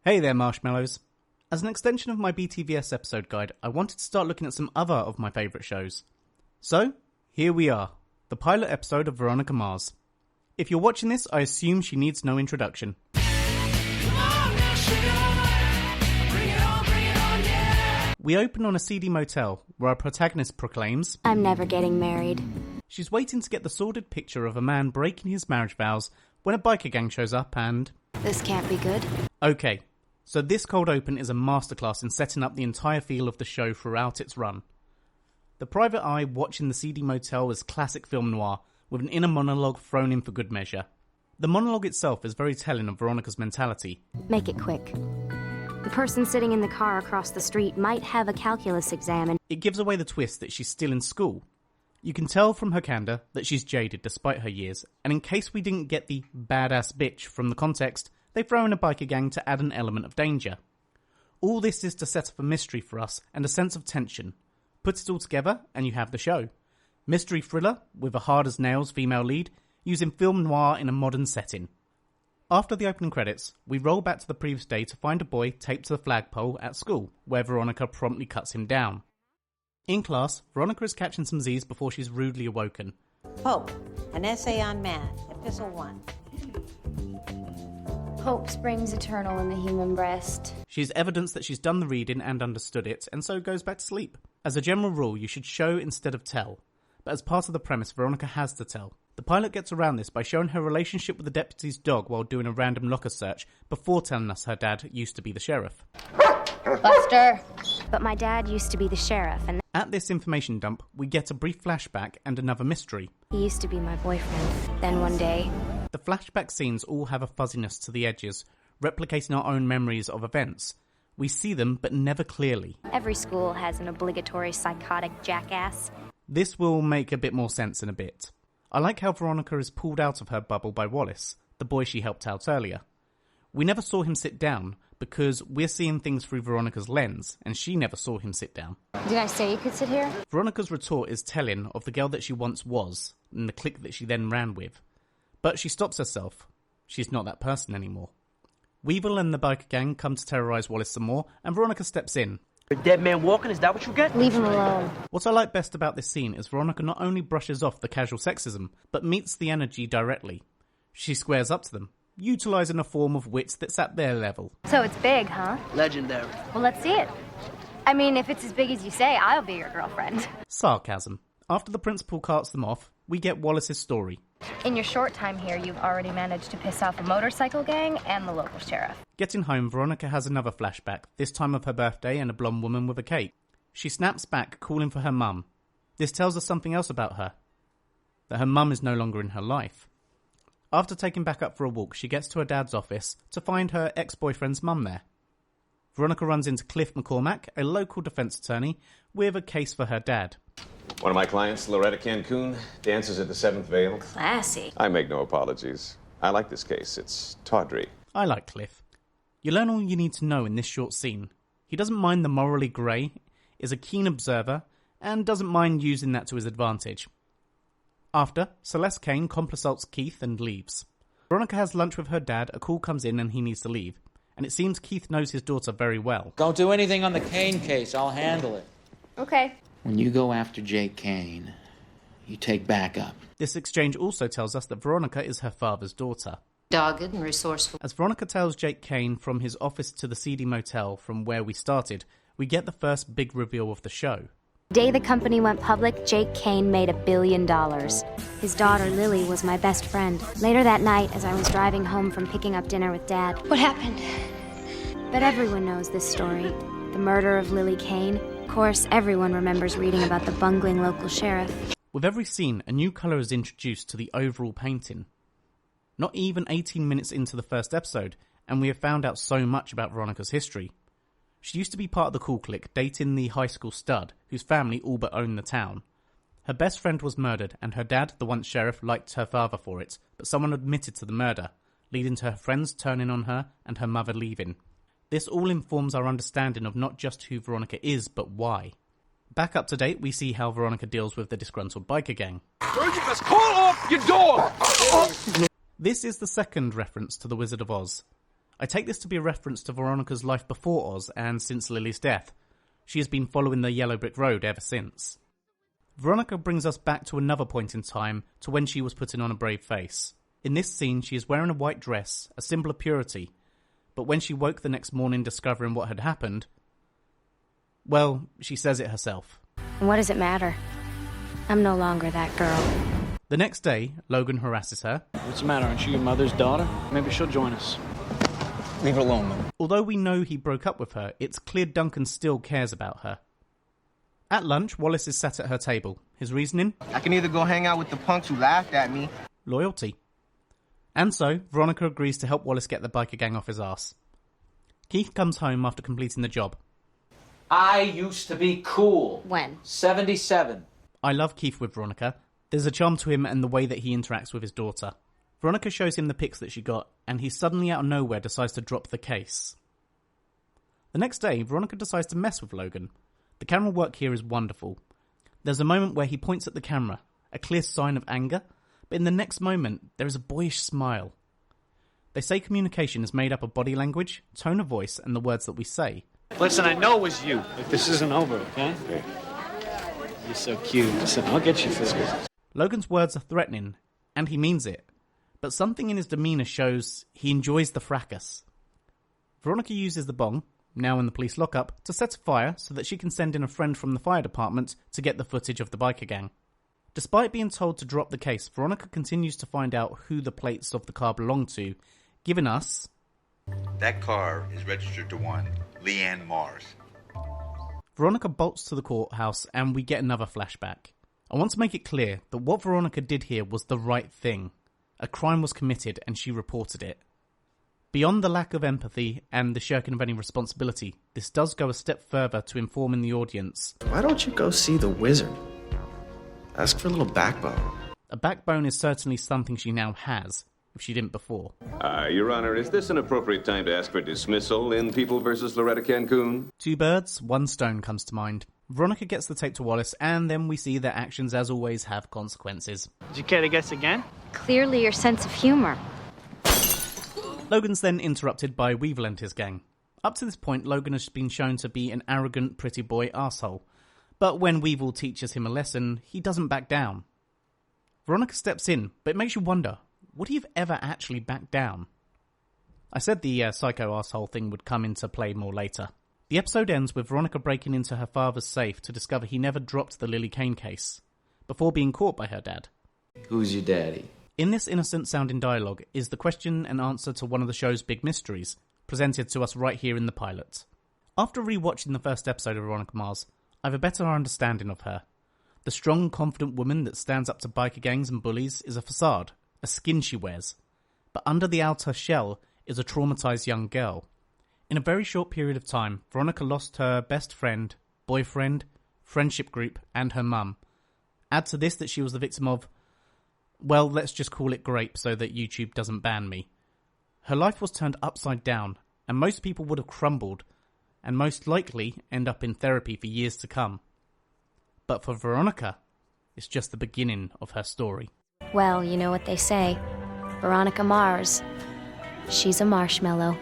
Hey there, marshmallows. As an extension of my BTVS episode guide, I wanted to start looking at some other of my favourite shows. So, here we are, the pilot episode of Veronica Mars. If you're watching this, I assume she needs no introduction. We open on a seedy motel, where our protagonist proclaims, "I'm never getting married." She's waiting to get the sordid picture of a man breaking his marriage vows when a biker gang shows up and... This can't be good. Okay, so this cold open is a masterclass in setting up the entire feel of the show throughout its run. The private eye watching the seedy motel is classic film noir, with an inner monologue thrown in for good measure. The monologue itself is very telling of Veronica's mentality. Make it quick. The person sitting in the car across the street might have a calculus exam and... It gives away the twist that she's still in school. You can tell from her candor that she's jaded despite her years, and in case we didn't get the badass bitch from the context, they throw in a biker gang to add an element of danger. All this is to set up a mystery for us and a sense of tension. Put it all together and you have the show. Mystery thriller with a hard-as-nails female lead, using film noir in a modern setting. After the opening credits, we roll back to the previous day to find a boy taped to the flagpole at school, where Veronica promptly cuts him down. In class, Veronica is catching some Z's before she's rudely awoken. Hope, an essay on math, epistle 1. Hope springs eternal in the human breast. She's evidence that she's done the reading and understood it, and so goes back to sleep. As a general rule, you should show instead of tell. But as part of the premise, Veronica has to tell. The pilot gets around this by showing her relationship with the deputy's dog while doing a random locker search, before telling us her dad used to be the sheriff. Buster! But my dad used to be the sheriff, and... At this information dump, we get a brief flashback and another mystery. He used to be my boyfriend. Then one day... The flashback scenes all have a fuzziness to the edges, replicating our own memories of events. We see them, but never clearly. Every school has an obligatory psychotic jackass. This will make a bit more sense in a bit. I like how Veronica is pulled out of her bubble by Wallace, the boy she helped out earlier. We never saw him sit down, because we're seeing things through Veronica's lens, and she never saw him sit down. Did I say you could sit here? Veronica's retort is telling of the girl that she once was, and the clique that she then ran with. But she stops herself. She's not that person anymore. Weevil and the biker gang come to terrorise Wallace some more, and Veronica steps in. A dead man walking, is that what you get? Leave him alone. What I like best about this scene is Veronica not only brushes off the casual sexism, but meets the energy directly. She squares up to them, utilising a form of wit that's at their level. So it's big, huh? Legendary. Well, let's see it. I mean, if it's as big as you say, I'll be your girlfriend. Sarcasm. After the principal carts them off, we get Wallace's story. In your short time here, you've already managed to piss off a motorcycle gang and the local sheriff. Getting home, Veronica has another flashback, this time of her birthday and a blonde woman with a cake. She snaps back, calling for her mum. This tells us something else about her. That her mum is no longer in her life. After taking back up for a walk, she gets to her dad's office to find her ex-boyfriend's mum there. Veronica runs into Cliff McCormack, a local defence attorney, with a case for her dad. One of my clients, Loretta Cancun, dances at the Seventh Veil. Classy. I make no apologies. I like this case. It's tawdry. I like Cliff. You learn all you need to know in this short scene. He doesn't mind the morally grey, is a keen observer, and doesn't mind using that to his advantage. After, Celeste Kane compassalts Keith and leaves. Veronica has lunch with her dad, a call comes in and he needs to leave. And it seems Keith knows his daughter very well. Don't do anything on the Kane case. I'll handle it. Okay. When you go after Jake Kane, you take backup. This exchange also tells us that Veronica is her father's daughter. Dogged and resourceful. As Veronica tells Jake Kane from his office to the seedy motel from where we started, we get the first big reveal of the show. The day the company went public, Jake Kane made $1 billion. His daughter, Lily, was my best friend. Later that night, as I was driving home from picking up dinner with Dad... What happened? But everyone knows this story. The murder of Lily Kane. Of course, everyone remembers reading about the bungling local sheriff. With every scene, a new colour is introduced to the overall painting. Not even 18 minutes into the first episode, and we have found out so much about Veronica's history. She used to be part of the cool clique, dating the high school stud, whose family all but owned the town. Her best friend was murdered, and her dad, the once sheriff, liked her father for it, but someone admitted to the murder, leading to her friends turning on her and her mother leaving. This all informs our understanding of not just who Veronica is, but why. Back up to date, we see how Veronica deals with the disgruntled biker gang. Call off your dog! This is the second reference to The Wizard of Oz. I take this to be a reference to Veronica's life before Oz and since Lily's death. She has been following the yellow brick road ever since. Veronica brings us back to another point in time, to when she was putting on a brave face. In this scene, she is wearing a white dress, a symbol of purity. But when she woke the next morning discovering what had happened, well, she says it herself. What does it matter? I'm no longer that girl. The next day, Logan harasses her. What's the matter? Aren't you your mother's daughter? Maybe she'll join us. Leave her alone, man. Although we know he broke up with her, it's clear Duncan still cares about her. At lunch, Wallace is sat at her table. His reasoning? I can either go hang out with the punks who laughed at me. Loyalty. And so, Veronica agrees to help Wallace get the biker gang off his ass. Keith comes home after completing the job. I used to be cool. When? 77. I love Keith with Veronica. There's a charm to him and the way that he interacts with his daughter. Veronica shows him the pics that she got, and he suddenly out of nowhere decides to drop the case. The next day, Veronica decides to mess with Logan. The camera work here is wonderful. There's a moment where he points at the camera, a clear sign of anger, but in the next moment, there is a boyish smile. They say communication is made up of body language, tone of voice, and the words that we say. Listen, I know it was you. If this isn't over, okay? You're so cute. Listen, I'll get you for this. Logan's words are threatening, and he means it, but something in his demeanour shows he enjoys the fracas. Veronica uses the bong, now in the police lockup, to set a fire so that she can send in a friend from the fire department to get the footage of the biker gang. Despite being told to drop the case, Veronica continues to find out who the plates of the car belong to, giving us... That car is registered to one Leanne Mars. Veronica bolts to the courthouse and we get another flashback. I want to make it clear that what Veronica did here was the right thing. A crime was committed and she reported it. Beyond the lack of empathy and the shirking of any responsibility, this does go a step further to informing the audience. Why don't you go see the wizard? Ask for a little backbone. A backbone is certainly something she now has, if she didn't before. Your Honor, is this an appropriate time to ask for dismissal in People versus Loretta Cancun? Two birds, one stone comes to mind. Veronica gets the tape to Wallace, and then we see their actions, as always, have consequences. Did you care to guess again? Clearly your sense of humor. Logan's then interrupted by Weevil and his gang. Up to this point, Logan has been shown to be an arrogant, pretty boy arsehole. But when Weevil teaches him a lesson, he doesn't back down. Veronica steps in, but it makes you wonder, would he have ever actually backed down? I said the psycho arsehole thing would come into play more later. The episode ends with Veronica breaking into her father's safe to discover he never dropped the Lily Kane case, before being caught by her dad. Who's your daddy? In this innocent-sounding dialogue is the question and answer to one of the show's big mysteries, presented to us right here in the pilot. After rewatching the first episode of Veronica Mars, I have a better understanding of her. The strong, confident woman that stands up to biker gangs and bullies is a facade, a skin she wears. But under the outer shell is a traumatized young girl. In a very short period of time, Veronica lost her best friend, boyfriend, friendship group, and her mum. Add to this that she was the victim of, well, let's just call it grape so that YouTube doesn't ban me. Her life was turned upside down, and most people would have crumbled, and most likely end up in therapy for years to come. But for Veronica, it's just the beginning of her story. Well, you know what they say. Veronica Mars. She's a marshmallow.